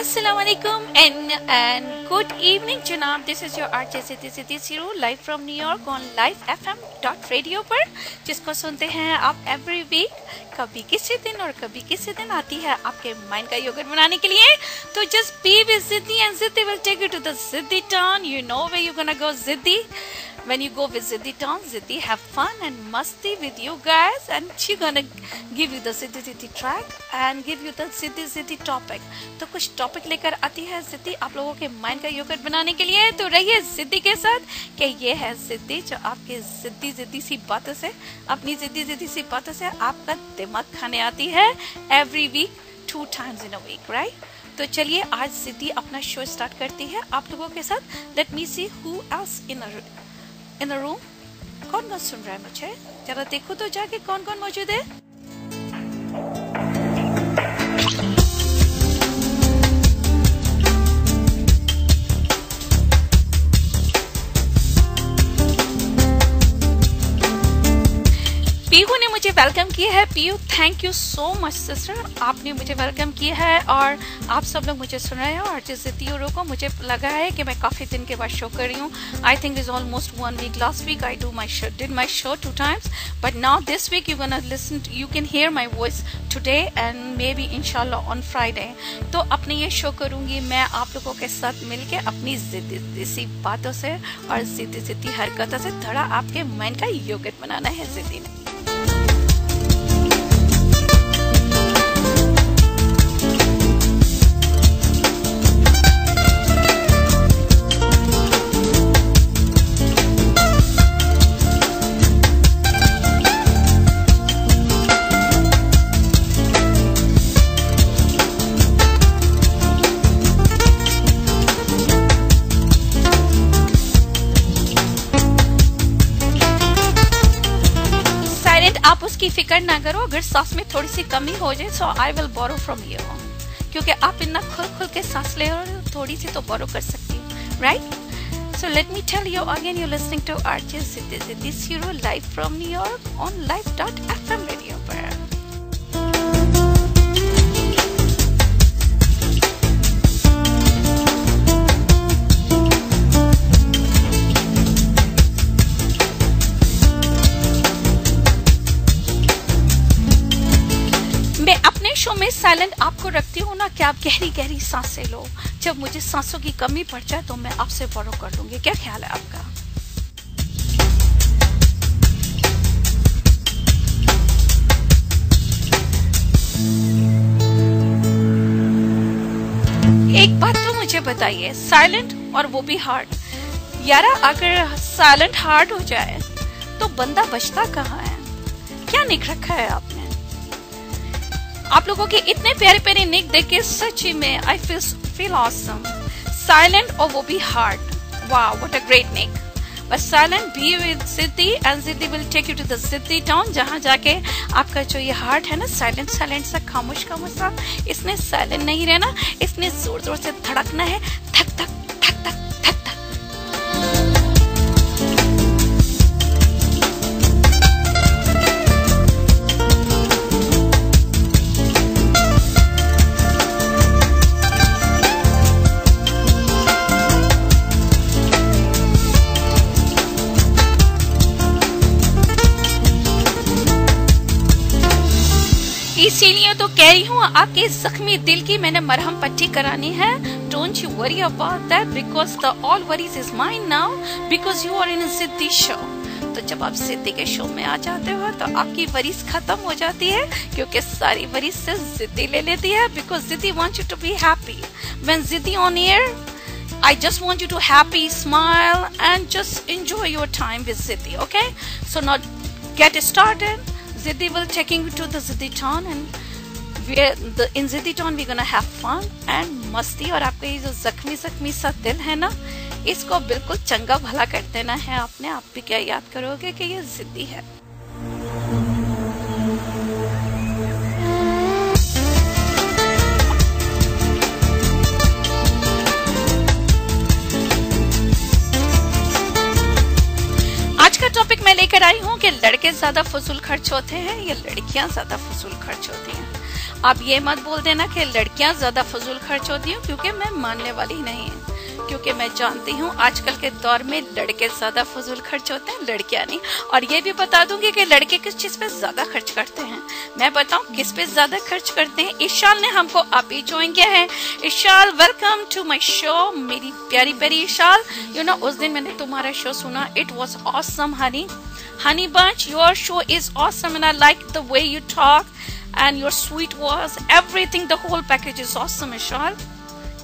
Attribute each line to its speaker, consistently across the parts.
Speaker 1: Assalamualaikum and good evening जनाब. This is your RJ Siddhi Siru live from New York on livefm.radio पर, जिसको सुनते हैं आप एवरी वीक, कभी किसी दिन और कभी किसी दिन आती है आपके माइंड का योगर्ट बनाने के लिए. तो just be with Siddhi and Siddhi will take you to the Siddhi town. You know where you're gonna go, Siddhi. When you go with Siddhi town, Siddhi have fun and masti with you guys, and she gonna give you the Siddhi track and give you the Siddhi topic. तो कुछ topic लेकर आती है Siddhi आप लोगों के mind का yogurt बनाने के लिए. तो रहिए Siddhi के साथ कि ये है Siddhi जो आपके जिद्दी सी बातों से, अपनी जिद्दी सी बातों से आपका दिमाग खाने आती है every week 2 times in a week, right? तो चलिए आज Siddhi अपना शो स्टार्ट करती है आप लोगों के साथ. Let me see who else in a room. कौन सुन रहा है मुझे, जरा देखो तो जाके कौन मौजूद है. पीहू ने मुझे वेलकम किया है. Pihu thank you so much sister, आपने मुझे वेलकम किया है और आप सब लोग मुझे सुन रहे हैं. और जिस जिद्दी को मुझे लगा है कि मैं काफ़ी दिन के बाद शो कर रही हूँ. I think is almost 1 week. Last week I did my show 2 times, but now this week you're gonna listen to, you can hear my voice today and maybe inshallah on Friday. तो अपने ये show करूँगी मैं आप लोगों के साथ मिलके अपनी जिद्दी सी बातों से और जिद्दी हरकतों से थोड़ा आपके माइंड का योगर्ट बनाना है जिद्दी ने. आप उसकी फिक्र ना करो, अगर सांस में थोड़ी सी कमी हो जाए so I will borrow from you, क्योंकि आप इतना खुल के सांस ले रहे हो, थोड़ी सी तो बोरो कर सकती हूँ, right? So let me tell you again, you listening to RJ Siddhi Siru live from New York on live.fm radio पर. शो में साइलेंट आपको रखती हूँ ना कि आप गहरी सांसें लो. जब मुझे सांसों की कमी पड़ जाए तो मैं आपसे बोरो कर लूंगी. क्या ख्याल है आपका? एक बात तो मुझे बताइए, साइलेंट और वो भी हार्ड, यारा अगर साइलेंट हार्ड हो जाए तो बंदा बचता कहाँ है? क्या निक रखा है आपने? आप लोगों के इतने प्यारे प्यारे निक देख के सच्ची में आई फील ऑसम। साइलेंट और वो भी हार्ड, वाह what a great nick. But silent be with Siddhi and Siddhi will take you to the Siddhi town, जहाँ जाके आपका जो ये हार्ट है ना साइलेंट साइलेंट सा खामोश खामोश सा, इसने साइलेंट नहीं रहना, इसने जोर जोर से धड़कना है, धक धक धक धक धक धक। इसीलिए तो कह रही हूँ आपके जख्मी दिल की मैंने मरहम पट्टी करानी है। Don't you worry about that because the all worries is mine now because you are in a Siddhi show. तो जब आप सिद्धि के शो में आ जाते हो तो आपकी वरीज खत्म हो जाती है, क्योंकि सारी वरीज से जिद्दी ले लेती है। Because Ziddi want you to be happy when Ziddi on air. I just want you to happy, smile and just enjoy your time with Ziddhi, okay? So now get started. Ziddhi will taking you to the Ziddhi town and in Ziddhi town we're gonna have fun and मस्ती। और आपका ये जो जख्मी जख्मी सा दिल है ना, इसको बिल्कुल चंगा भला कर देना है आपने। आप भी क्या याद करोगे कि ये जिद्दी है। आज का टॉपिक मैं लेकर आई हूँ कि लड़के ज्यादा फजूल खर्च होते हैं या लड़कियां ज्यादा फजूल खर्च होती हैं। आप ये मत बोल देना कि लड़कियां ज्यादा फजूल खर्च होती हैं, क्योंकि मैं मानने वाली नहीं हूँ, क्योंकि मैं जानती हूँ आजकल के दौर में लड़के ज्यादा फजूल खर्च होते हैं, लड़कियां नहीं। और ये भी बता दूंगी कि लड़के किस चीज पे ज्यादा खर्च करते हैं। मैं बताऊं किस पे ज्यादा खर्च करते हैं। इशाल ने हमको अभी ज्वाइन किया है। Ishal welcome to my show, मेरी प्यारी प्यारी इशाल। यू नो उस दिन मैंने तुम्हारा शो सुना, it was awesome Honey. Honey Bunch, your show is awesome and I like the way you talk and your sweet voice, everything, the whole package is awesome, Ishal.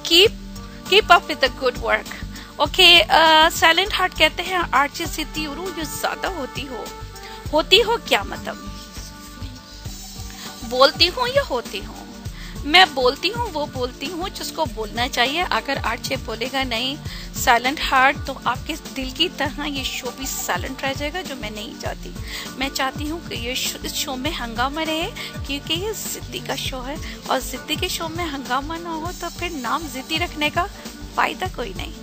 Speaker 1: Keep up with the good work. Okay, Silent Heart कहते हैं RJ सिद्धि उरू जो ज्यादा होती हो क्या मतलब? बोलती हूँ या होती हूँ? मैं बोलती हूँ, वो बोलती हूँ जिसको बोलना चाहिए। अगर आरजे बोलेगा नहीं साइलेंट हार्ट, तो आपके दिल की तरह ये शो भी साइलेंट रह जाएगा, जो मैं नहीं चाहती। मैं चाहती हूँ कि ये इस शो में हंगामा रहे, क्योंकि ये जिद्दी का शो है और जिद्दी के शो में हंगामा ना हो तो फिर नाम जिद्दी रखने का फायदा कोई नहीं।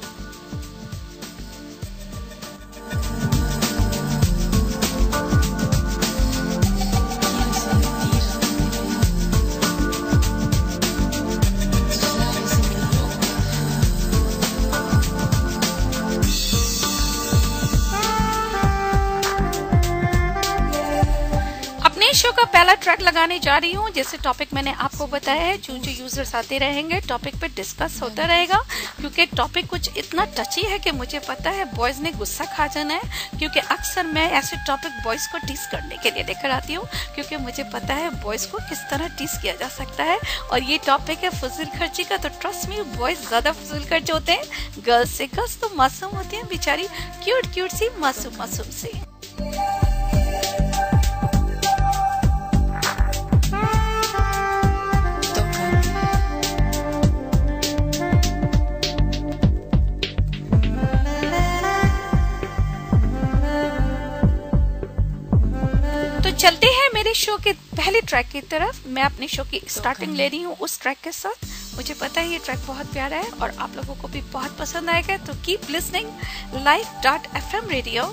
Speaker 1: शो का पहला ट्रैक लगाने जा रही हूँ। जैसे टॉपिक मैंने आपको बताया है, जो यूजर्स आते रहेंगे टॉपिक पे डिस्कस होता रहेगा, क्योंकि टॉपिक कुछ इतना टची है कि मुझे पता है बॉयज ने गुस्सा खा जाना है, क्योंकि अक्सर मैं ऐसे टॉपिक बॉयज को टीस करने के लिए लेकर आती हूँ, क्योंकि मुझे पता है बॉयज को किस तरह टीस किया जा सकता है। और ये टॉपिक है फजूल खर्ची का, तो ट्रस्ट मी बॉयज ज्यादा फजूल खर्च होते हैं। गर्ल्स से गर्ल्स तो मासूम होती है बेचारी, क्यूट क्यूट सी मासूम मासूम सी। चलते हैं मेरे शो के पहले ट्रैक की तरफ। मैं अपने शो की स्टार्टिंग ले रही हूँ उस ट्रैक के साथ। मुझे पता है ये ट्रैक बहुत प्यारा है और आप लोगों को भी बहुत पसंद आएगा, तो keep listening life.fm radio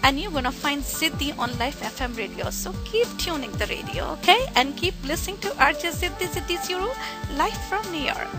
Speaker 1: and you're gonna find Ziddhi on Life FM radio. So keep tuning the radio, okay? And keep listening to RJ Ziddhi Zero live from New York.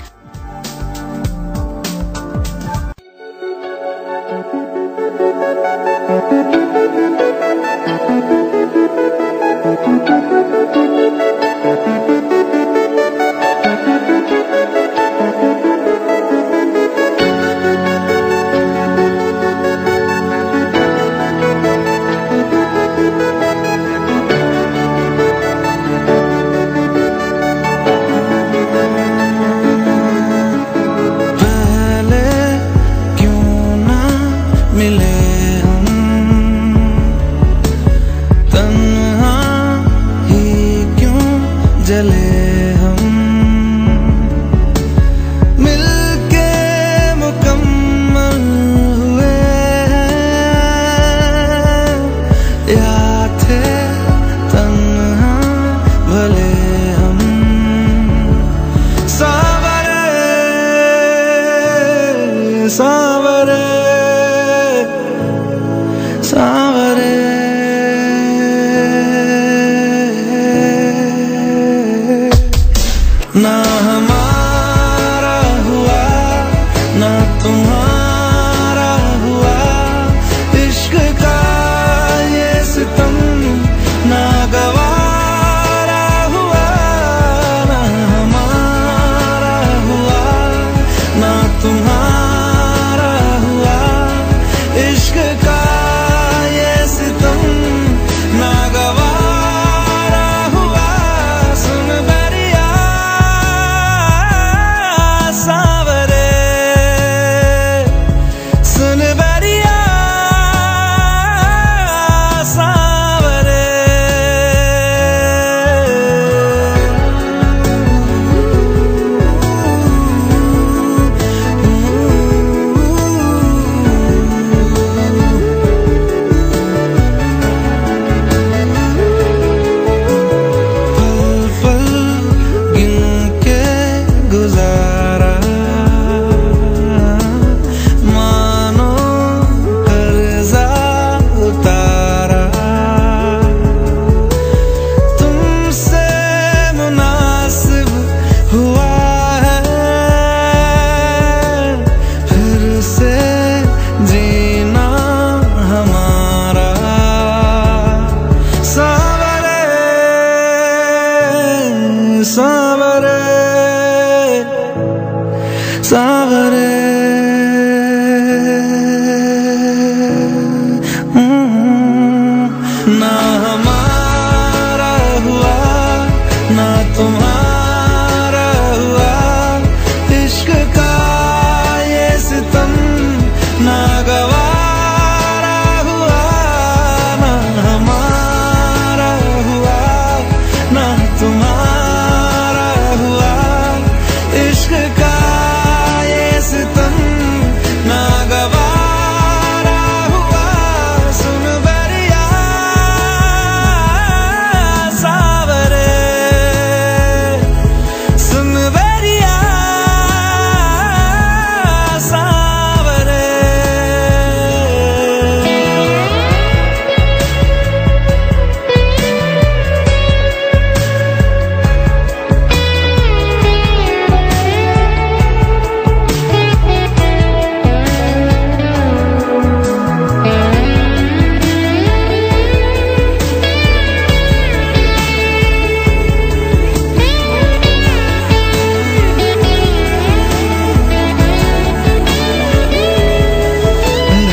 Speaker 2: Sanwer Sanwer ना हमारा हुआ ना तुम्हारा हुआ, इश्क का ये सितम ना गवारा हुआ, ना हमारा हुआ ना तुम्हारा हुआ, इश्क का ये सितम ना गवारा हुआ। सुन बरिया सांवरे सुन बरिया सांवरे पल पल गिन के गुजारा, मानो कर्जा उतारा, तुमसे मुनासिब हुआ है फिर से जीना हमारा। सांवरे सांवरे सांवरे ना हमारा हुआ ना तुम्हारा हुआ, इश्क का ये सितम ना गवारा हुआ, ना हमारा हुआ ना तुम्हारा हुआ, इश्क का ये सितम ना गवारा हुआ। सुन बरिया सांवरे सुन बरिया सांवरे।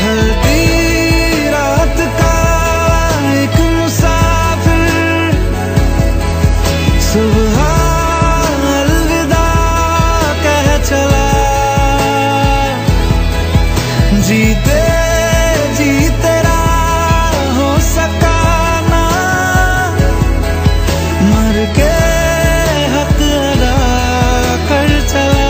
Speaker 2: ढलती रात का एक मुसाफिर, सुबह अलविदा कह चला, जीते जी तेरा हो सका ना, मर के हक अदा कर चला।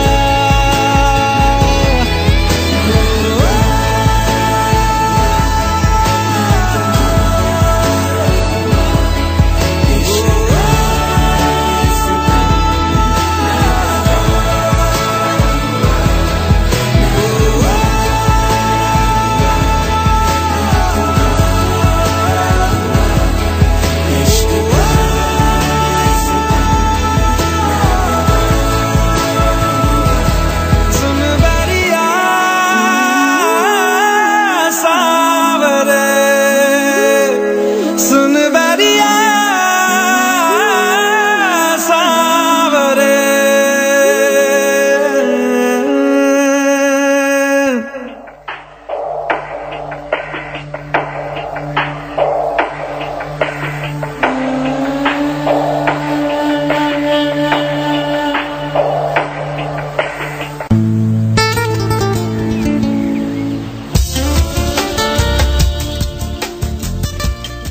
Speaker 2: सुन बरिया सांवरे सुन बरिया सांवरे।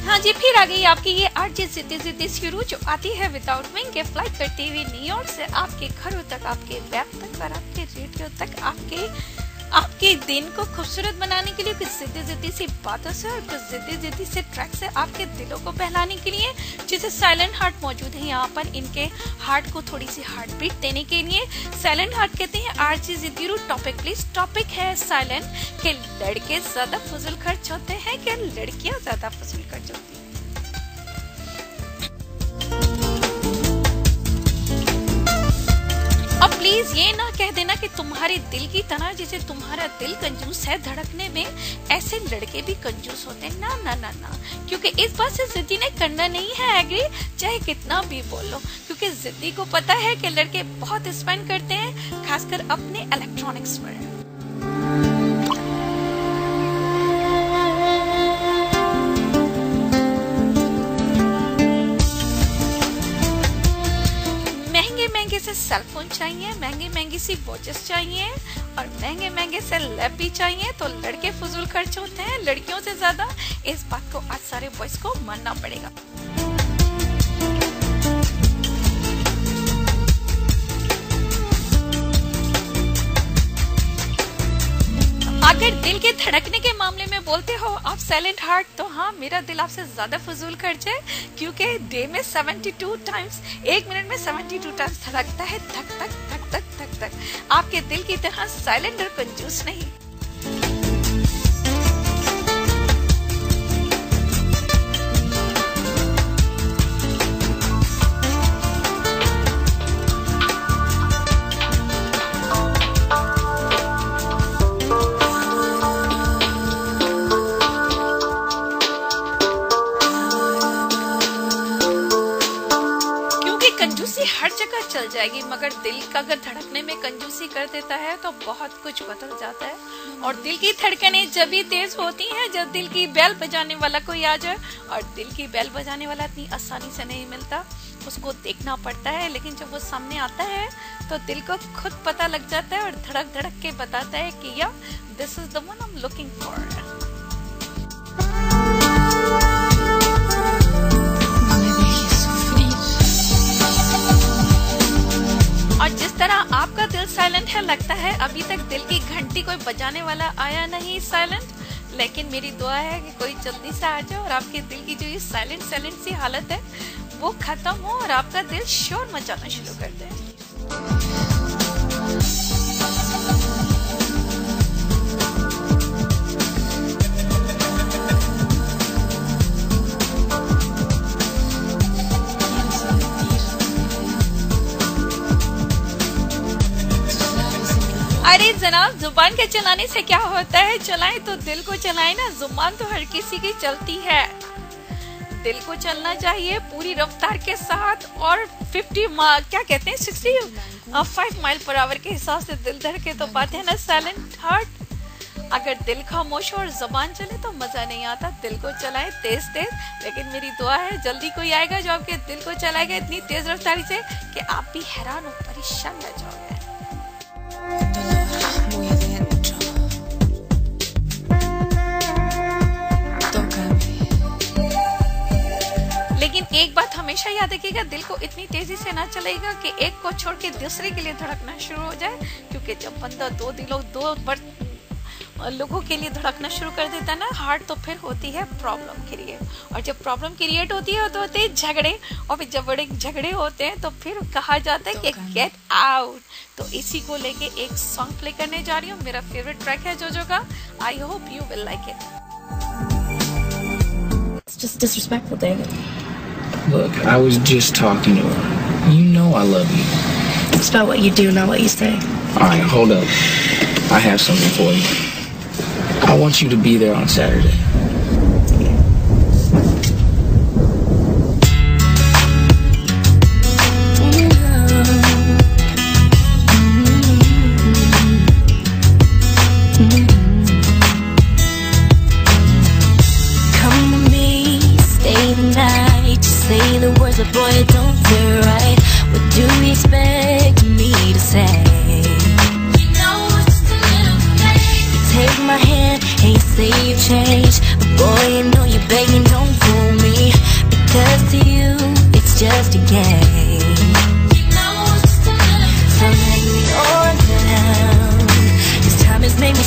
Speaker 1: हाँ जी, फिर आ गई आपकी ये आरजे सिद्धि सिद्धि शुरू, जो आती है विदाउट विंग के फ्लाइट करती हुई न्यूयॉर्क से आपके घरों तक, आपके वेब तक और आपके रेडियो तक, आपके आपके दिन को खूबसूरत बनाने के लिए, कुछ जिद्दी सी बातों से और कुछ जिद्दी से ट्रैक से आपके दिलों को बहलाने के लिए, जैसे साइलेंट हार्ट मौजूद है यहाँ पर इनके हार्ट को थोड़ी सी हार्ट बीट देने के लिए। साइलेंट हार्ट कहते हैं आरजे जिद्दी। Topic please. टॉपिक है साइलेंट के लड़के ज्यादा फजूल खर्च होते हैं कि लड़कियां ज्यादा फजूल खर्च होती हैं। अब प्लीज ये ना कह देना कि तुम्हारे दिल की तरह जैसे तुम्हारा दिल कंजूस है धड़कने में, ऐसे लड़के भी कंजूस होते हैं। ना ना ना ना, क्योंकि इस बात से जिद्दी ने करना नहीं है एग्री, चाहे कितना भी बोलो, क्योंकि जिद्दी को पता है कि लड़के बहुत स्पेंड करते हैं खासकर अपने इलेक्ट्रॉनिक्स पर। महंगे से सेलफोन चाहिए, महंगी सी वॉचेस चाहिए और महंगे से लैप भी चाहिए। तो लड़के फजूल खर्च होते हैं लड़कियों से ज्यादा। इस बात को आज सारे बॉयज को मानना पड़ेगा। अगर दिल के धड़कने के मामले में बोलते हो आप साइलेंट हार्ट, तो हाँ मेरा दिल आपसे ज्यादा फजूल खर्च है, क्योंकि डे में 72 टाइम्स, एक मिनट में 72 टाइम्स धड़कता है, धक धक धक धक धक धक। आपके दिल की तरह साइलेंट और कंजूस नहीं। कंजूसी हर जगह चल जाएगी, मगर दिल का अगर धड़कने में कंजूसी कर देता है तो बहुत कुछ बदल जाता है। और दिल की धड़कनें जब भी तेज होती हैं जब दिल की बेल बजाने वाला कोई आ जाए, और दिल की बेल बजाने वाला इतनी आसानी से नहीं मिलता, उसको देखना पड़ता है। लेकिन जब वो सामने आता है तो दिल को खुद पता लग जाता है और धड़क धड़क के बताता है कि या this is the one I am looking for. और जिस तरह आपका दिल साइलेंट है, लगता है अभी तक दिल की घंटी कोई बजाने वाला आया नहीं साइलेंट, लेकिन मेरी दुआ है कि कोई जल्दी से आ जाए और आपके दिल की जो ये साइलेंट सी हालत है वो खत्म हो और आपका दिल शोर मचाना शुरू कर दे। अरे जनाब, जुबान के चलाने से क्या होता है, चलाए तो दिल को चलाए ना। जुबान तो हर किसी की चलती है, दिल को चलना चाहिए पूरी रफ्तार के साथ। और 65 माइल पर आवर के हिसाब से दिल धड़के तो बात है ना साइलेंट हार्ट। अगर दिल खामोश और जुबान चले तो मजा नहीं आता। दिल को चलाए तेज तेज, लेकिन मेरी दुआ है जल्दी कोई आएगा जो आपके दिल को चलाएगा इतनी तेज रफ्तारी से कि आप भी हैरान और परेशान रह जाओगे। लेकिन एक बात हमेशा याद रखिएगा, दिल को इतनी तेजी से ना चलेगा कि एक को छोड़ के दूसरे के लिए धड़कना शुरू हो जाए, क्योंकि जब बंदा दो लोगों के लिए धड़कना शुरू कर देता है ना हार्ट, तो फिर होती है प्रॉब्लम क्रिएट। और जब प्रॉब्लम क्रिएट होती है तो होते हैं झगड़े, और जब बड़े झगड़े होते हैं तो फिर कहा जाता है कि गेट आउट। तो इसी को लेके एक सॉन्ग प्ले करने जा रही हूँ, मेरा फेवरेट ट्रैक है जोजो का। I hope you will like it.
Speaker 3: It's just disrespectful, David.
Speaker 4: Look, I was just talking to her. You know I love you.
Speaker 3: It's about what you do, not what you say.
Speaker 4: Alright, hold up. I have something for you. I want you to be there on Saturday.
Speaker 5: Come with me, stay the night. Just say the words, but boy, it don't feel right. What do you expect me to say? Take my hand and you say you've changed, but boy, you know you're begging, don't fool me, because to you it's just a game. So let me on down, 'cause time has made me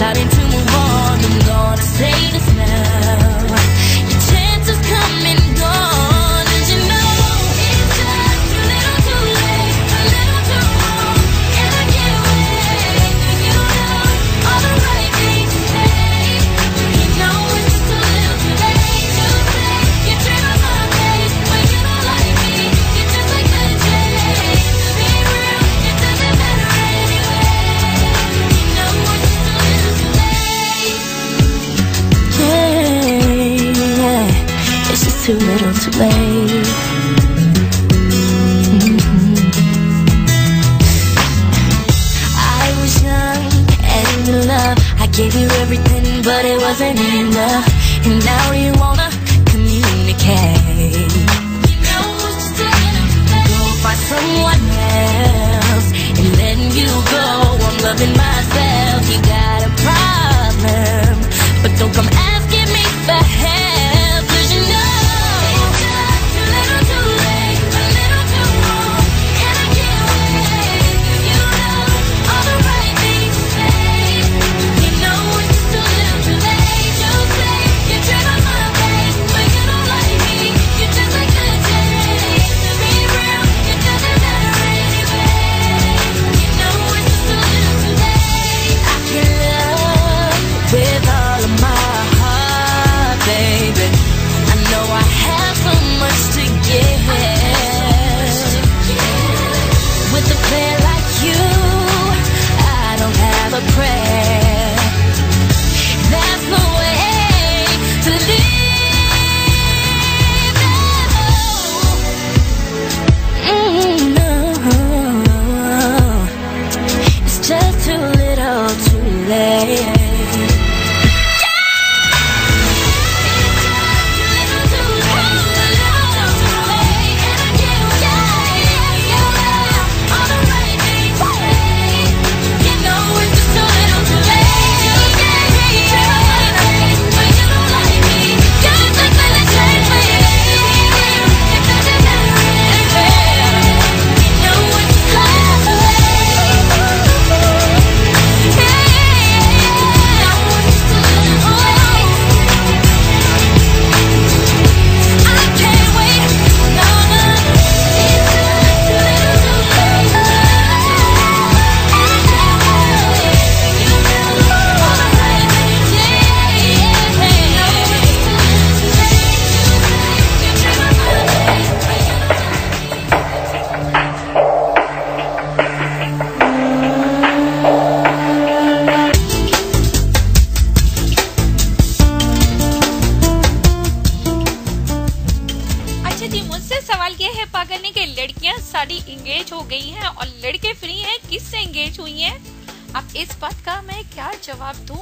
Speaker 5: deciding to move on. I'm gonna say this now. Your chance has come and gone, and you know it's just a little too late, a little too wrong, and I can't wait. You know all the right things to say. You know it's just a little too late to say you dream of my face when you don't like me. You're just like the chase. To be real, it doesn't matter anyway. You know it's just a little too late. Yeah, it's just too little too late. I was young and in love. I gave you everything, but it wasn't enough. And now you wanna communicate. You know it's just a little too late. Go find someone else and letting you go. I'm loving myself. You got a problem, but don't come asking me for help. 'Cause you know it's just a little too late, a little too wrong, and I can't wait. You know all the right things to say. You know it's just a little too late. You say you dream of my face, but you don't like me. You're just like the chase. To be real, it doesn't matter anyway. You know it's just a little too late. I can love with all of my heart, baby. I know I have so much to give. With a player like you, I don't have a prayer. That's the way to live. No, it's just too little too late.
Speaker 1: अच्छा जी, मुझसे सवाल ये है पागल ने कि लड़कियां सारी इंगेज हो गई हैं और लड़के फ्री हैं, किससे इंगेज हुई हैं? अब इस बात का मैं क्या जवाब दूं?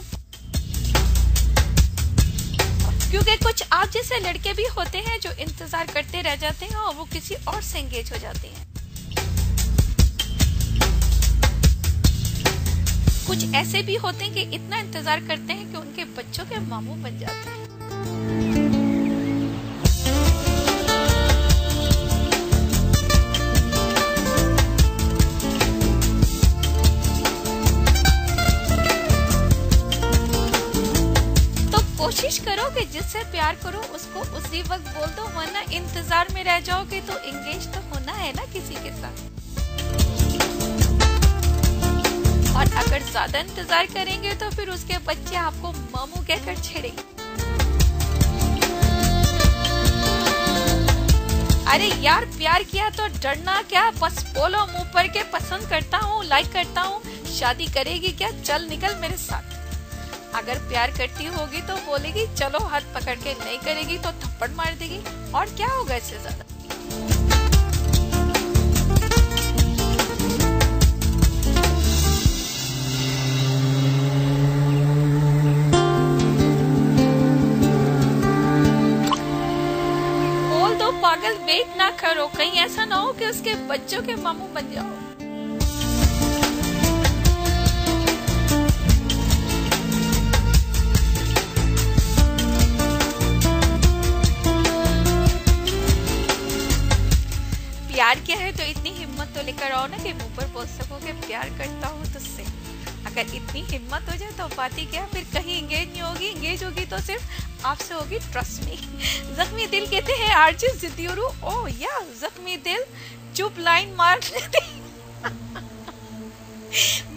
Speaker 1: क्योंकि कुछ आप जैसे लड़के भी होते हैं जो इंतजार करते रह जाते हैं और वो किसी और से इंगेज हो जाते हैं। कुछ ऐसे भी होते हैं कि इतना इंतजार करते हैं कि उनके बच्चों के मामू बन जाते हैं। कोशिश करो कि जिससे प्यार करो उसको उसी वक्त बोल दो, वरना इंतजार में रह जाओगे तो एंगेज तो होना है ना किसी के साथ। और अगर ज्यादा इंतजार करेंगे तो फिर उसके बच्चे आपको मामू कहकर छेड़ेंगे। अरे यार, प्यार किया तो डरना क्या, बस बोलो मुंह पर के पसंद करता हूँ, लाइक करता हूँ, शादी करेगी क्या, चल निकल मेरे साथ। अगर प्यार करती होगी तो बोलेगी चलो हाथ पकड़ के, नहीं करेगी तो थप्पड़ मार देगी, और क्या होगा इससे ज्यादा। बोल दो पागल, वेट ना करो, कहीं ऐसा ना हो कि उसके बच्चों के मामू बन जाओ। प्यार क्या है तो इतनी हिम्मत तो लेकर आओ ना कि मुंह पर बोल सको कि प्यार करता हूँ तुझसे। अगर इतनी हिम्मत हो जाए तो पार्टी क्या, फिर कहीं एंगेज नहीं होगी, एंगेज होगी तो सिर्फ आपसे होगी, ट्रस्ट मी। जख्मी दिल कहते हैं आरजे जिद्दीरू, ओ या जख्मी दिल चुप लाइन मार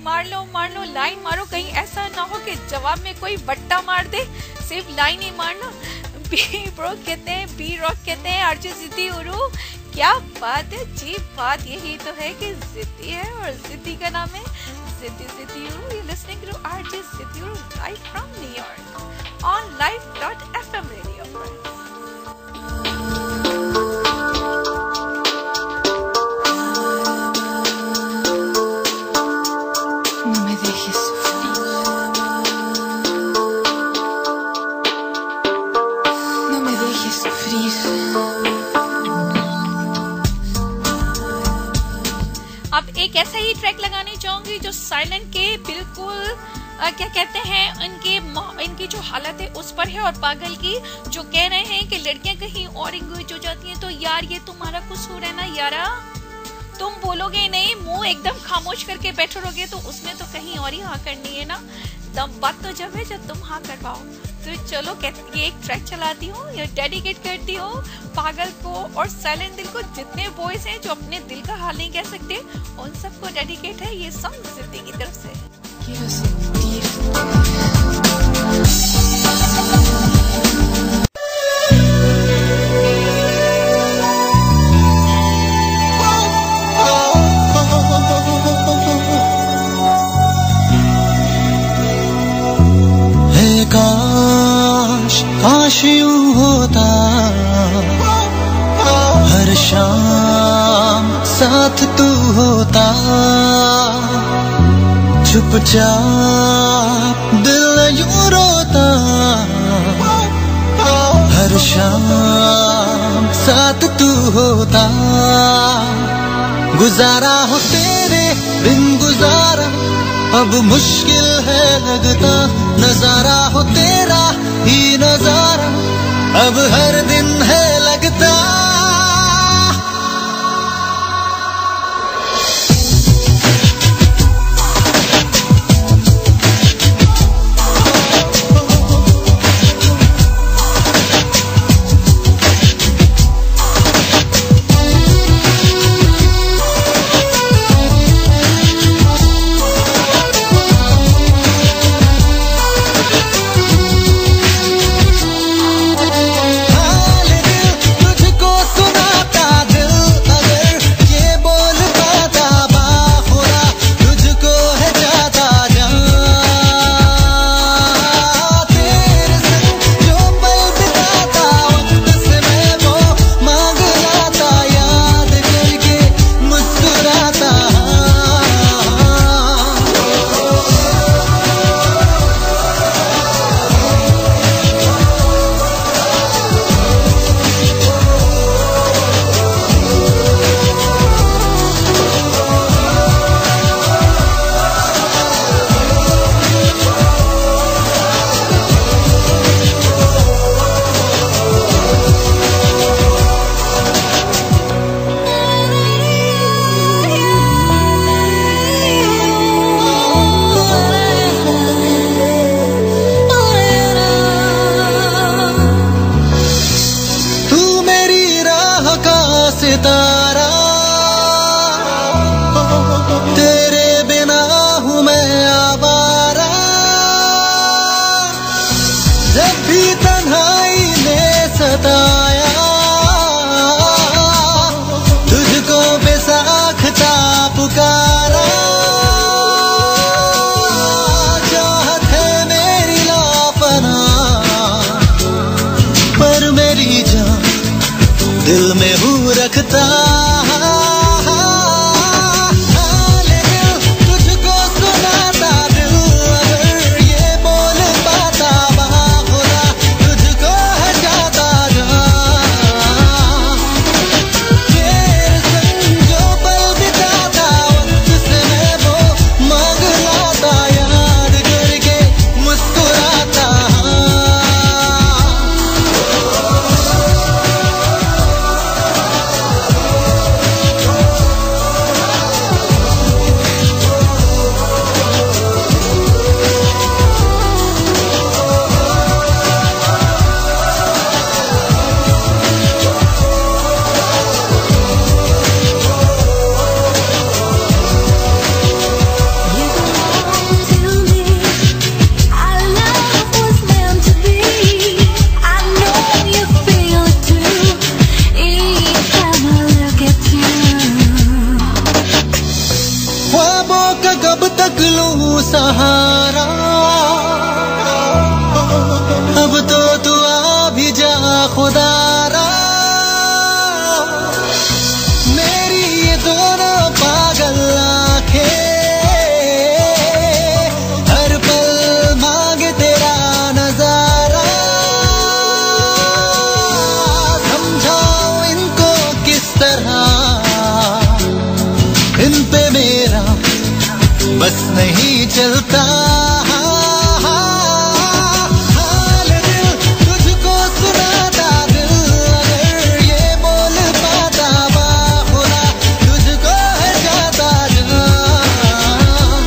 Speaker 1: मार लो लाइन मारो, कहीं ऐसा ना हो कि जवाब में कोई बट्टा मार दे, सिर्फ लाइन ही मारना। बी ब्रो कहते हैं, बी रॉक कहते हैं आरजे जिद्दीरू, क्या बात है जी, बात यही तो है कि जिद्दी है और जिद्दी का नाम है Ziddiru. You listening to RJ Ziddiru live from New York on live.fm radio पर। अब एक ऐसा ही ट्रैक लगानी चाहूंगी जो साइलेंट के बिल्कुल क्या कहते हैं इनकी जो हालत है उस पर है, और पागल की जो कह रहे हैं कि लड़कियां कहीं और इंगेज हो जाती हैं, तो यार ये तुम्हारा कसूर है ना यारा, तुम बोलोगे नहीं, मुंह एकदम खामोश करके बैठे रहोगे तो उसमें तो कहीं और ही हाँ करनी है ना, तब बात तो जब है जब तुम हाँ करवाओ। तो चलो ये एक ट्रैक चलाती हूँ, ये डेडिकेट करती हूँ पागल को और साइलेंट दिल को, जितने बॉयज हैं जो अपने दिल का हाल नहीं कह सकते उन सबको डेडिकेट है ये सॉन्ग जिद्दी की तरफ से।
Speaker 6: काश यूं होता हर शाम साथ तू होता, चुपचाप दिल यूं रोता, हर शाम साथ तू होता, गुजारा हो तेरे बिन गुजारा अब मुश्किल है लगता, नजारा हो तेरा ही नजारा अब हर दिन है लगता। दिल में हूँ रखता तुझको सुनाता दिल अगर ये बोल पाता बाखुदा तुझको है जाता तेरे संग जो पल बिताता वक्त से मैं वो मांग लाता याद करके मुस्कुराता सहारा। अब तो तू आ भी जा खुदारा। मेरी ये दोनों पागल आंखें हर पल मांगे तेरा नजारा। समझाओ इनको किस तरह, इन पे मेरा बस नहीं चलता। हाल दिल तुझको सुनाता, दिल अगर ये बोल पाता, बाखुदा तुझको है जाता जान।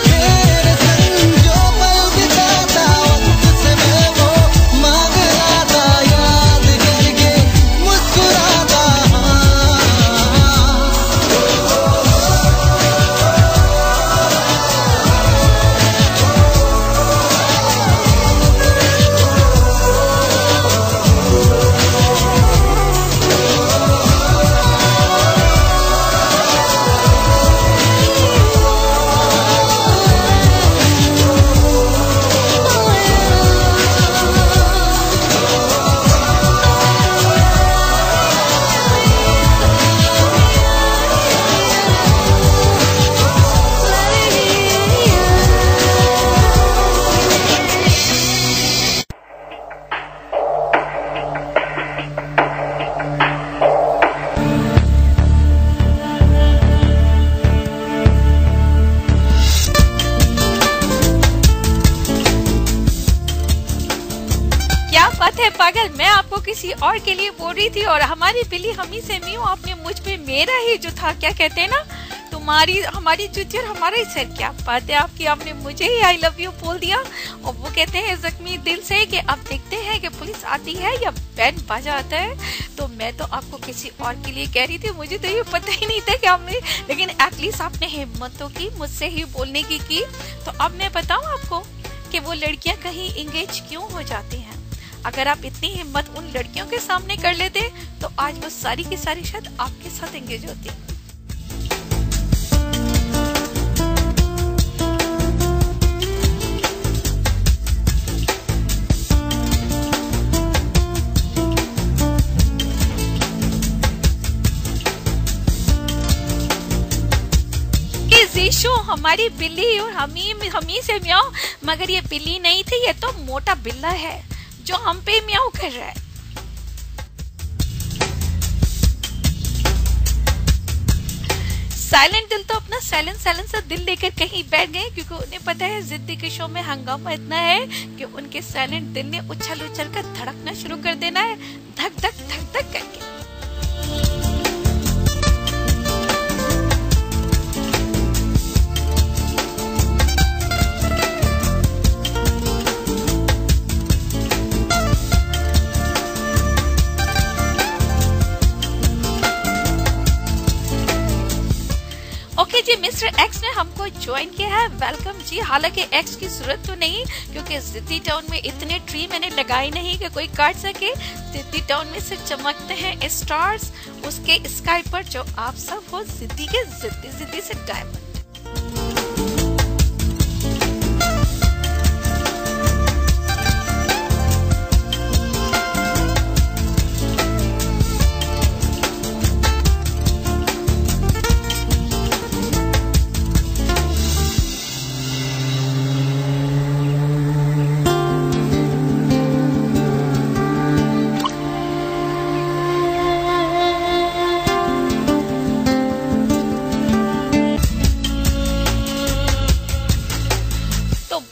Speaker 6: तेरे संग जो पल बिताता, वक्त से मैं वो मांग लाता, याद करके मुस्कुराता।
Speaker 1: पागल, मैं आपको किसी और के लिए बोल रही थी और हमारी बिल्ली हमी से म्यू आपने मुझ पे मेरा ही जो था, क्या कहते हैं ना, तुम्हारी हमारी जुती और हमारा ही सर। क्या बात है आपकी, आपने मुझे ही आई लव यू बोल दिया। और वो कहते हैं जख्मी दिल से कि अब देखते हैं कि पुलिस आती है या बैंड बाजा आता है। तो मैं तो आपको किसी और के लिए कह रही थी, मुझे तो ये पता ही नहीं था कि आपने, लेकिन एटलीस्ट आपने हिम्मत तो की मुझसे ही बोलने की। तो अब मैं बताऊं आपको कि वो लड़कियां कहीं इंगेज क्यों हो जाती हैं। अगर आप इतनी हिम्मत उन लड़कियों के सामने कर लेते तो आज वो सारी की सारी शायद आपके साथ एंगेज होती। हमारी बिल्ली और हमी से म्याओ, मगर ये बिल्ली नहीं थी, ये तो मोटा बिल्ला है जो हम पे म्याऊ कर रहा है। साइलेंट दिल तो अपना साइलेंट सा दिल लेकर कहीं बैठ गए, क्योंकि उन्हें पता है जिद्दी के शो में हंगामा इतना है कि उनके साइलेंट दिल ने उछल कर धड़कना शुरू कर देना है, धक धक करके। ओके जी, मिस्टर एक्स ने हमको ज्वाइन किया है, वेलकम जी। हालांकि एक्स की जरूरत तो नहीं, क्योंकि जिद्दी टाउन में इतने ट्री मैंने लगाए नहीं कि कोई काट सके। जिद्दी टाउन में सिर्फ चमकते हैं स्टार्स उसके स्काई पर, जो आप सब हो जिद्दी के जिद्दी से डायमंड।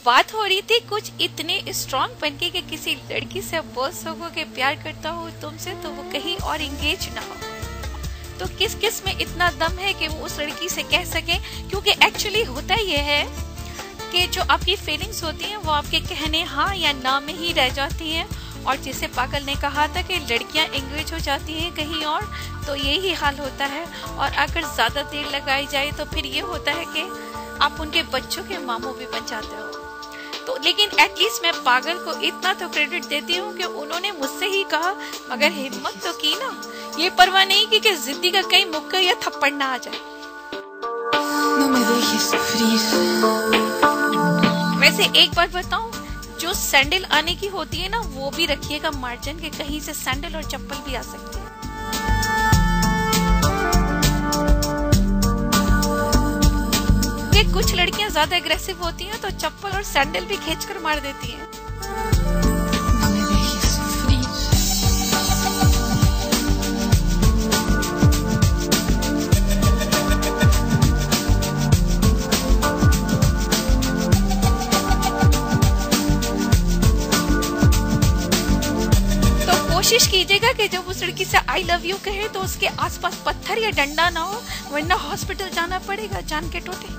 Speaker 1: बात हो रही थी कुछ इतने स्ट्रॉन्ग बनके कि किसी लड़की से बोल सको कि प्यार करता हूँ तुमसे, तो वो कहीं और एंगेज ना हो। तो किस किस में इतना दम है कि वो उस लड़की से कह सके, क्योंकि एक्चुअली होता ये है कि जो आपकी फीलिंग्स होती हैं वो आपके कहने हाँ या ना में ही रह जाती हैं। और जिसे पागल ने कहा था कि लड़कियां एंगेज हो जाती हैं कहीं और, तो यही हाल होता है। और अगर ज्यादा देर लगाई जाए तो फिर ये होता है कि आप उनके बच्चों के मामू भी बन जाते हो। तो लेकिन एटलीस्ट मैं पागल को इतना तो क्रेडिट देती हूँ कि उन्होंने मुझसे ही कहा, मगर हिम्मत तो की ना, ये परवाह नहीं की कि जिद्दी का कहीं मुक्का या थप्पड़ ना आ जाए।
Speaker 3: No me dejes sufrir.
Speaker 1: वैसे एक बात बताऊं, जो सैंडल आने की होती है ना, वो भी रखिएगा मार्जिन के, कहीं से सैंडल और चप्पल भी आ सकती है। कि कुछ लड़कियां ज्यादा एग्रेसिव होती हैं तो चप्पल और सैंडल भी खींचकर मार देती हैं।
Speaker 3: No me dejes sufrir.
Speaker 1: कोशिश कीजिएगा कि जब उस लड़की से आई लव यू कहे तो उसके आसपास पत्थर या डंडा ना हो, वरना हॉस्पिटल जाना पड़ेगा जान के टोटे।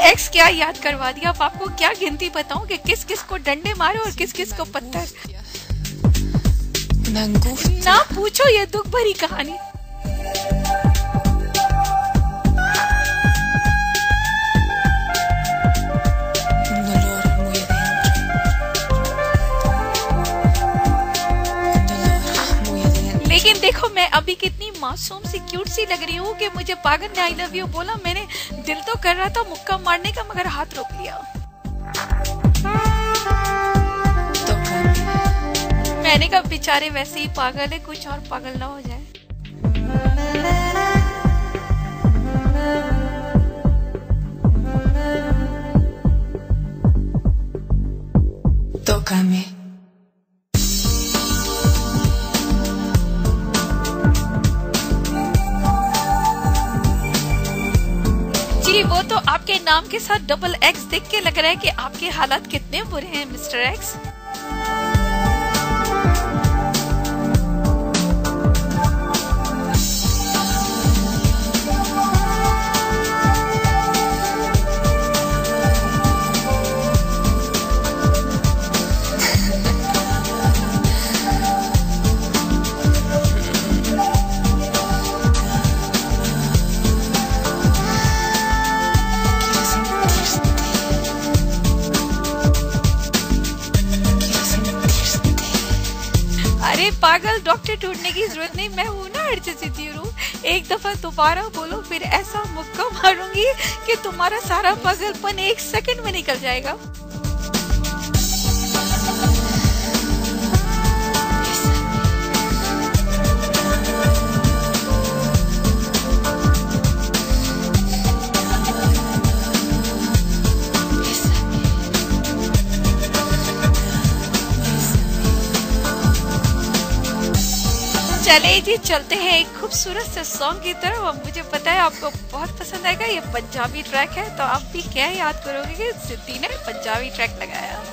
Speaker 1: एक्स क्या याद करवा दिया। अब आपको क्या गिनती बताऊं कि किस किस को डंडे मारे और किस किस को पत्थर। ना पूछो ये दुख भरी कहानी। लेकिन देखो मैं अभी कितनी मासूम सी क्यूट सी लग रही हूँ कि मुझे पागल ने आई लव यू बोला। मैंने दिल तो कर रहा था मुक्का मारने का, मगर हाथ रोक लिया। मैंने कहा बेचारे वैसे ही पागल है, कुछ और पागल ना हो जाए।
Speaker 3: Tócame.
Speaker 1: जी वो तो आपके नाम के साथ डबल एक्स देख के लग रहा है कि आपके हालात कितने बुरे हैं मिस्टर एक्स। अरे पागल, डॉक्टर ढूंढने की जरूरत नहीं, मैं हूँ ना अर्चसितीरू। एक दफा दोबारा बोलो, फिर ऐसा मुक्का मारूंगी कि तुम्हारा सारा पागलपन 1 सेकंड में निकल जाएगा। चले जी चलते हैं एक खूबसूरत से सॉन्ग की तरफ। अब मुझे पता है आपको बहुत पसंद आएगा। ये पंजाबी ट्रैक है, तो आप भी क्या याद करोगे कि सिद्धि ने पंजाबी ट्रैक लगाया।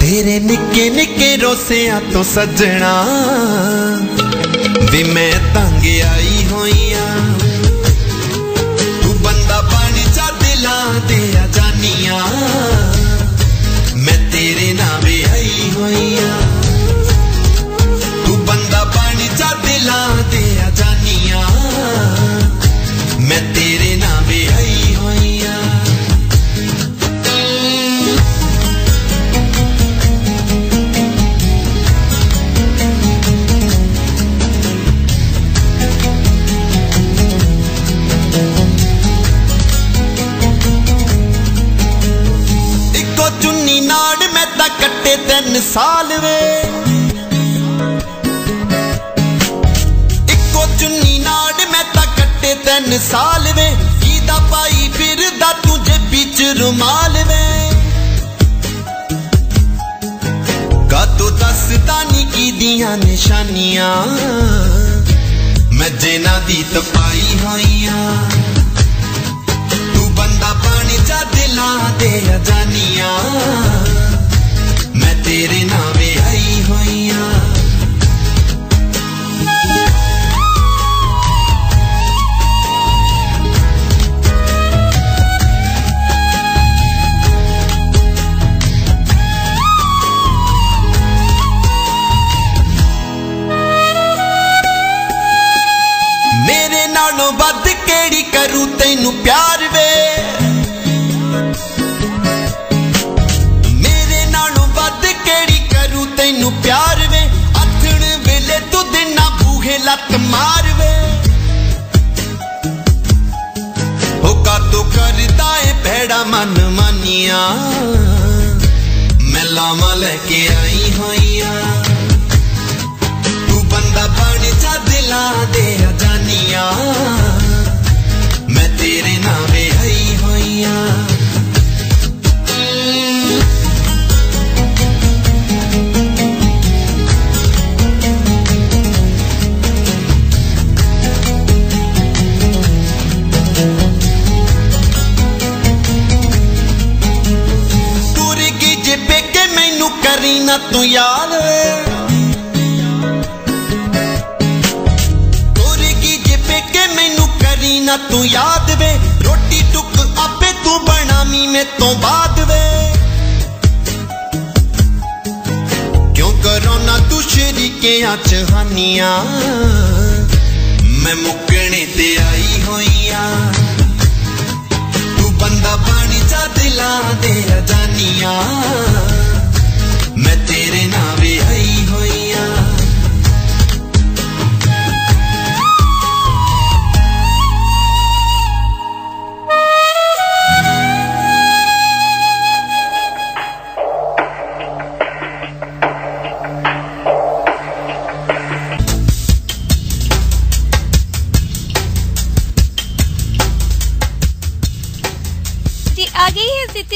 Speaker 6: तेरे निक्के निक्के रोसियां तो सजना भी मैं तंग आई होइया। तू बंदा पानी चा दिला दे जानिया, मैं तेरे नाल आई होइया। तू बंदा पानी चा दिला दे जानिया, मैं तेरे नाल आई होइया। चुन्नी नाड़ मैं ता कट्टे 3 साल वे, इको चुन्नी नाड़ मैं ता कट्टे 3 साल वे। ईदा पाई फिरदा तुझे बीच रुमाल वे का तो दसदा नी की दियां निशानियां मैं जेना दी तपाई होइयां तू बंदा पानी जा दिला दे जानियां मैं तेरे नावे आई होइयां नालों बद केड़ी करूं तैनू प्यार वे मेरे नालों बद केड़ी करूं तैनू प्यार वे अथण वेले तू दिना बूहे लत मार वे होका तो करदा है भैड़ा मन मानिया मैं लामा लेके आई होइया तू बंदा बन जा दिला दे जानिया मैं तेरे नावे आई होइया तुर गई जे पेके मैनू करी ना तू याद ना तू याद वे रोटी टुक आपे तू बनामी में तो बाद वे क्यों करो ना तू शरीके चहानिया मैं मुकने ते आई होइया तू बंदा पानी जा दिला दे जानिया मैं तेरे नावे आई होइया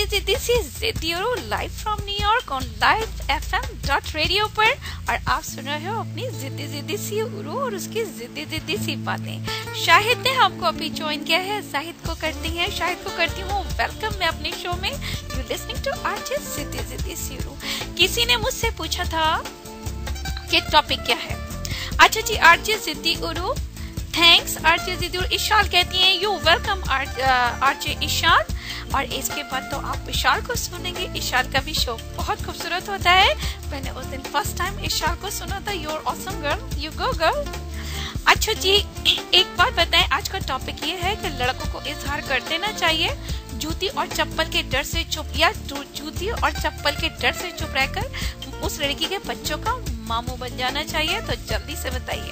Speaker 1: जिद्दी सी जिद्दी live from New York on livefm.radio पर और आप सुन रहे हो अपनी जिद्दी सी उरू और उसकी जिद्दी सी बातें। शाहिद ने हमको अभी ज्वाइन किया है। शाहिद को करती हूँ वेलकम मैं अपने शो में। यू लिसनिंग टू आरजे जिद्दी सी उरू। किसी ने मुझसे पूछा था कि टॉपिक क्या है। अच्छा जी आरजे जिद्दी उरू थैंक्स आरजे जिद्दी उरू। इशाल कहती हैं यू वेलकम आरजे इशाल। और इसके बाद तो आप इशाल को सुनेंगे। इशाल का भी शो बहुत खूबसूरत होता है। मैंने उस दिन फर्स्ट टाइम इशाल को सुना था। You are awesome girl, you go girl. अच्छा जी एक बात बताएं, आज का टॉपिक ये है कि लड़कों को इजहार कर देना चाहिए जूती और चप्पल के डर से चुप या जूती और चप्पल के डर से चुप रहकर उस लड़की के बच्चों का मामू बन जाना चाहिए। तो जल्दी से बताइए।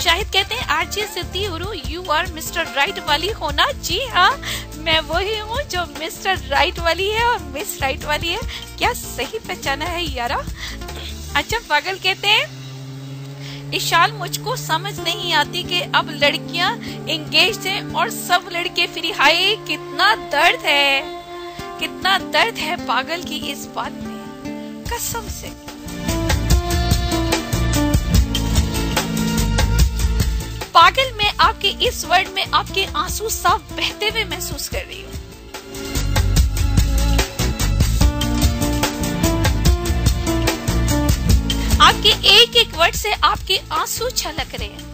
Speaker 1: शाहिद कहते हैं आरजे जिद्दी उरू यू आर मिस्टर राइट वाली हो ना। जी हाँ मैं वही हूँ जो मिस्टर राइट वाली है और मिस राइट वाली है। क्या सही पहचाना है यारा। अच्छा पागल कहते हैं इशाल मुझको समझ नहीं आती कि अब लड़कियां एंगेज हैं और सब लड़के फ्री। हाय कितना दर्द है पागल की इस बात में कसम से। पागल मैं आपके इस वर्ड में आपके आंसू साफ बहते हुए महसूस कर रही हूँ। आपके एक एक वर्ड से आपके आंसू छलक रहे हैं।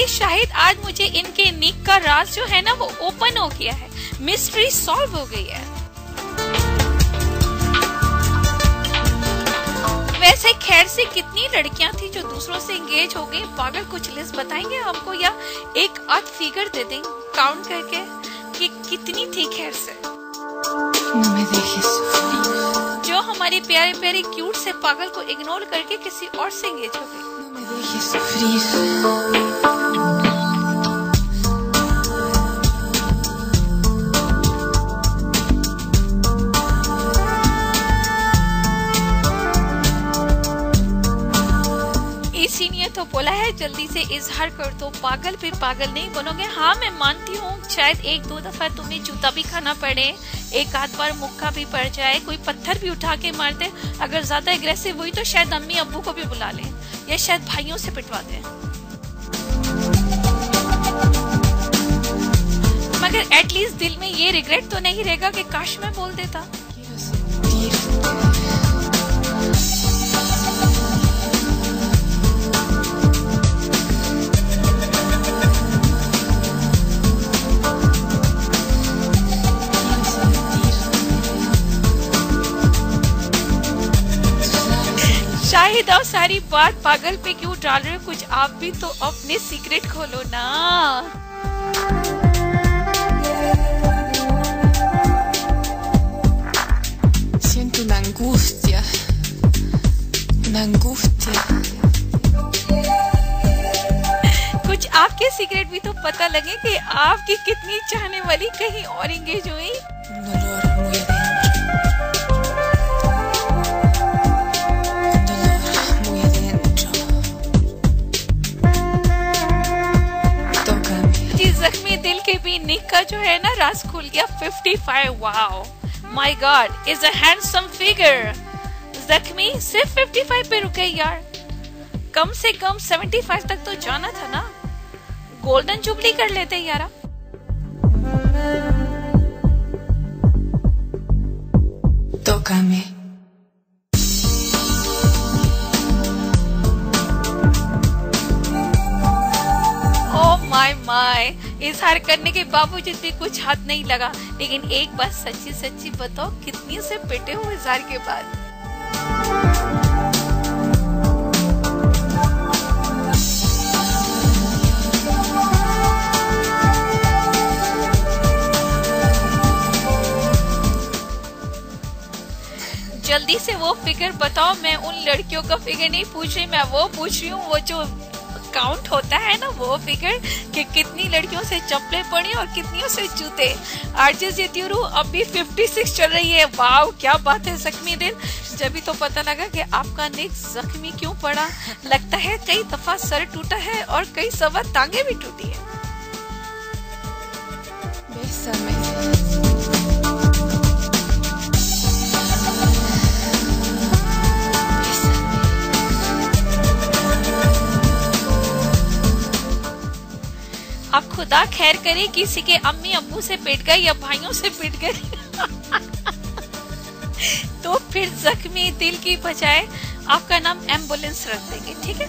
Speaker 1: शाहिद आज मुझे इनके निक का राज जो है ना वो ओपन हो गया है। मिस्ट्री सॉल्व हो गई है। वैसे खैर से कितनी लड़कियां थी जो दूसरों से एंगेज हो गई। पागल कुछ लिस्ट बताएंगे हमको या एक आध फिगर दे दें काउंट करके कि कितनी थी खैर से जो हमारी प्यारे प्यारे क्यूट से पागल को इग्नोर करके किसी और से एंगेज हो गई। बोला है जल्दी से इजहार कर दो, पागल पे पागल नहीं बनोगे। हाँ मैं मानती हूँ शायद एक दो दफा तुम्हें जूता भी खाना पड़े, एक आध बार मुक्का भी पड़ जाए, कोई पत्थर भी उठा के मार दे। अगर ज्यादा एग्रेसिव हुई तो शायद अम्मी अब्बू को भी बुला ले या शायद भाइयों से पिटवा दे, मगर एटलीस्ट दिल में ये रिग्रेट तो नहीं रहेगा कि काश मैं बोल देता। शाहिद आप सारी बात पागल पे क्यों डाल रहे हो, कुछ आप भी तो अपने सीक्रेट खोलो ना।
Speaker 3: Siento una angustia.
Speaker 1: कुछ आपके सीक्रेट भी तो पता लगे कि आपकी कितनी चाहने वाली कहीं और एंगेज हुई।
Speaker 3: Un dolor muy adentro. Un dolor muy adentro. Tócame.
Speaker 1: जी जख्मी दिल के भी निक का जो है ना राज खुल गया। 55 wow my God is a handsome figure. जख्मी सिर्फ 55 पे रुके यार, कम से कम 75 तक तो जाना था ना, गोल्डन जुबली कर लेते यारा।
Speaker 3: Tócame.
Speaker 1: माय इजहार करने के बावजूद भी कुछ हाथ नहीं लगा। लेकिन एक बात सच्ची सच्ची बताओ, कितनी से पिटे हो इजहार के बाद? जल्दी से वो फिगर बताओ। मैं उन लड़कियों का फिगर नहीं पूछ रही, मैं वो पूछ रही हूँ वो जो काउंट होता है ना, वो फिगर कि कितनी लड़कियों से चप्पलें पड़ी और कितनियों से जूते। आरजे जेत्यूरू अब भी 56 चल रही है। वाव क्या बात है जख्मी दिल। जब भी तो पता लगा कि आपका निक जख्मी क्यों पड़ा। लगता है कई दफा सर टूटा है और कई सवा टांगे भी टूटी है।
Speaker 3: Bésame.
Speaker 1: अब खुदा खैर करे किसी के अम्मी अब्बू से पिट गए या भाइयों से पिट गए तो फिर जख्मी दिल की बजाय आपका नाम एम्बुलेंस रख देंगे, ठीक है?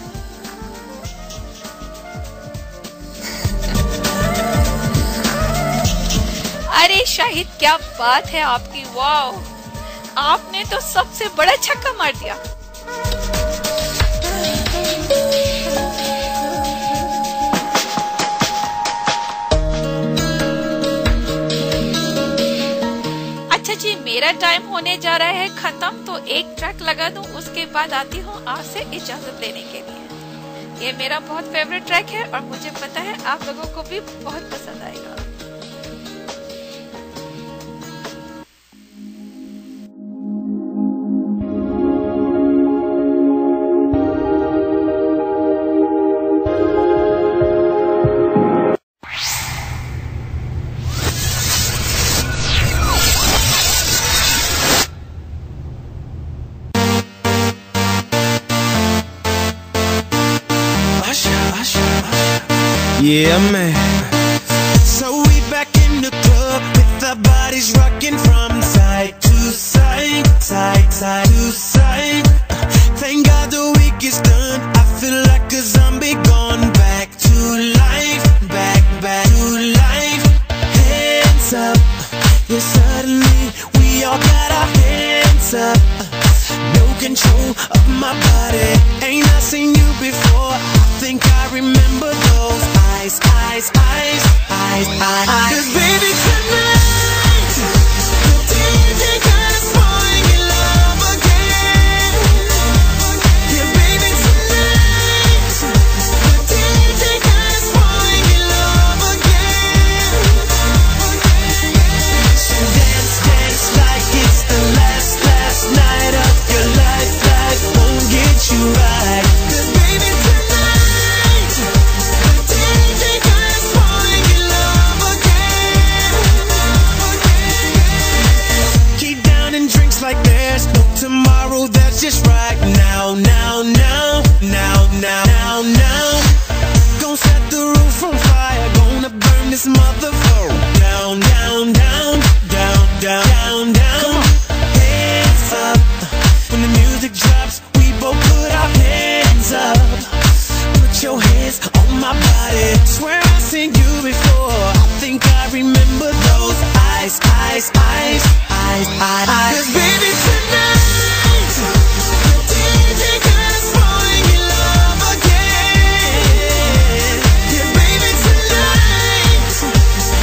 Speaker 1: अरे शाहिद क्या बात है आपकी, वाओ आपने तो सबसे बड़ा छक्का मार दिया। जी मेरा टाइम होने जा रहा है खत्म, तो एक ट्रैक लगा दूं, उसके बाद आती हूँ आपसे इजाजत लेने के लिए। ये मेरा बहुत फेवरेट ट्रैक है और मुझे पता है आप लोगों को भी बहुत पसंद आएगा।
Speaker 2: Yeah, man. So we back in the club with our bodies rocking from side to side, side to side. Thank God the week is done. I feel like a zombie gone back to life, back to life. Hands up, yeah, suddenly we all got our hands up. No control of my body. Ain't I seen you before? I think I remember those eyes. 'Cause baby tonight, the DJ got us falling in love again. Yeah, baby tonight, the DJ got us falling in love again. So dance like it's the last night of your life. Life won't get you right. 'Cause baby tonight. just right now, now, now, now, now, now, now. Gonna set the roof on fire, gonna burn this motherfucker down, down, down, down, down, down, down. Hands up, when the music drops, we both put our hands up. Put your hands on my body. Swear I've seen you before. I think I remember those eyes, eyes, eyes, eyes, eyes, eyes. 'Cause baby tonight, the DJ got us falling in love again. Yeah, baby tonight,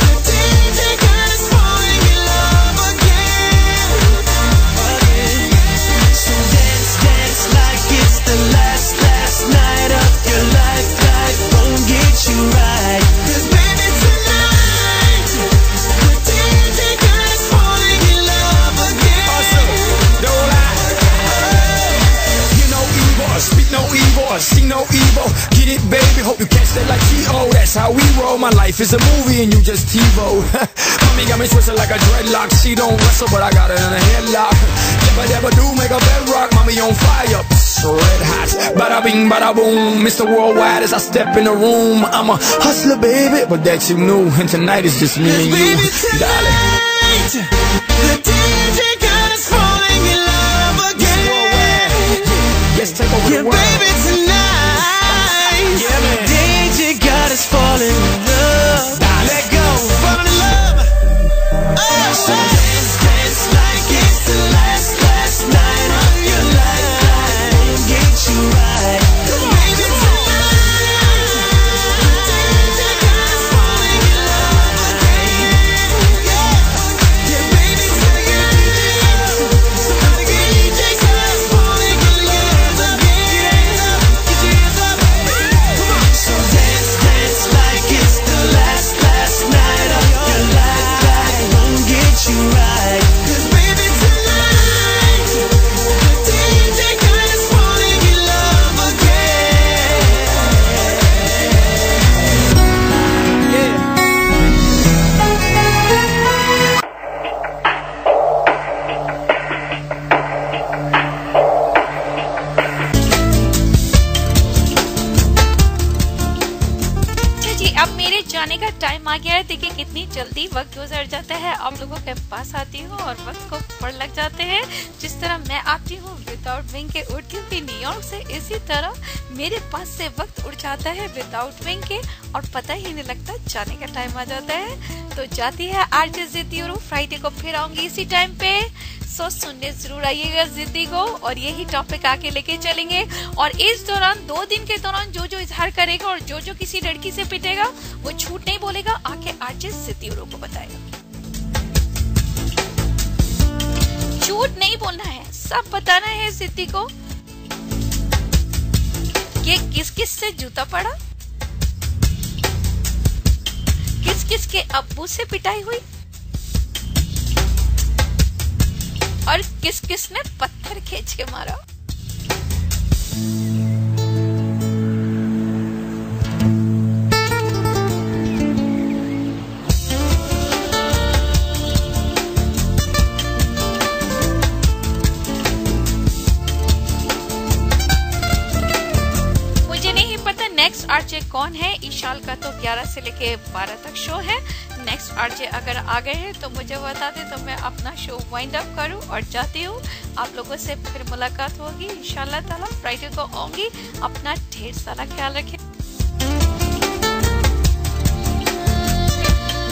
Speaker 2: the DJ got us falling in love again. So dance, dance like it's the last night of your life. Life won't get you right. 'Cause baby tonight, the DJ got us falling in love again.
Speaker 4: Awesome. Don't lie. Hear no evil, speak no evil, see no evil. Get it, baby, hope you catch that like T.O. That's how we roll. My life is a movie and you just TiVo. Mommy got me twisted like a dreadlock. She don't wrestle, but I got her in a headlock. If I ever do make a bedrock, mommy on fire, red hot. Bada bing, bada boom. Mr. Worldwide as I step in the room. I'm a hustler, baby, but that you knew. And tonight is just me and you,
Speaker 2: Baby
Speaker 4: darling.
Speaker 2: tonight, the DJ got us falling in love again.
Speaker 4: Let's take over
Speaker 2: Yeah,
Speaker 4: the world.
Speaker 2: baby tonight,
Speaker 4: Yeah, man.
Speaker 2: DJ got us falling in love. Let go, fall in love. Oh, so dance, dance like it's the last night of your life. Life won't get you right. 'Cause baby tonight, the DJ got us falling in love again. Yeah, baby tonight, somebody get DJ got us falling in love again. Get your hands up. Come on. So dance, dance like it's the last night of your life. Life won't get you right. 'Cause baby tonight, the DJ got us falling in love again. Yeah.
Speaker 1: अच्छा जी, अब मेरे जाने का time आ गया है। देखिए कितनी जल्दी वक्त गुजर जाता है। आप लोगों के पास आती हूँ और वक्त को पड़ लग जाते हैं। जिस तरह मैं आती हूँ विदाउट विंग के उड़ती हुई न्यूयॉर्क से, इसी तरह मेरे पास से वक्त उड़ जाता है विदाउट विंग के और पता ही नहीं लगता जाने का टाइम आ जाता है। तो जाती है आरजे जिद्दी और फ्राइडे को फिर आऊंगी इसी टाइम पे। सो सुनने जरूर आइएगा जिद्दी को और यही टॉपिक आके लेके चलेंगे। और इस दौरान 2 दिन के दौरान जो जो इजहार करेगा और जो जो किसी लड़की से पिटेगा वो झूठ नहीं बोलेगा, आके आरजे जिद्दी को बताएगा। झूठ नहीं बोलना है, सब बताना है जिद्दी को कि किस किस से जूता पड़ा, किस किस के अब्बू से पिटाई हुई और किस किस ने पत्थर खींच के मारा। मुझे नहीं पता नेक्स्ट आरजे कौन है। ईशाल का तो 11 से लेके 12 तक शो है। नेक्स्ट आरजे अगर आ गए हैं तो मुझे बता दे तो मैं अपना शो वाइंड अप करूं और जाती हूँ। आप लोगों से फिर मुलाकात होगी इंशाल्लाह ताला। फ्राइडे को आऊंगी। अपना ढेर सारा ख्याल रखें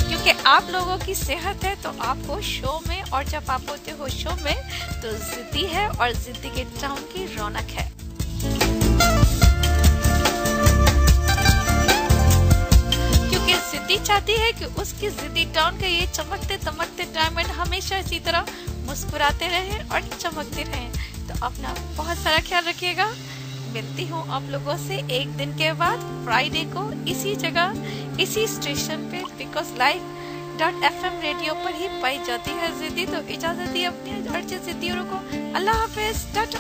Speaker 1: क्योंकि आप लोगों की सेहत है तो आपको शो में, और जब आप होते हो शो में तो जिद्दी है और जिद्दी के टाउन की रौनक है। जिद्दी चाहती है कि उसकी जिद्दी टाउन के ये चमकते दमकते डायमंड हमेशा इसी तरह मुस्कुराते रहे और चमकते रहे। तो अपना बहुत सारा ख्याल रखिएगा। मिलती हूँ आप लोगों से एक दिन के बाद फ्राइडे को इसी जगह इसी स्टेशन पे, बिकॉज live.fm रेडियो पर ही पाई जाती है जिद्दी। तो इजाजत दी अपने जिद्दी को। अल्लाह हाफिज, टाटा।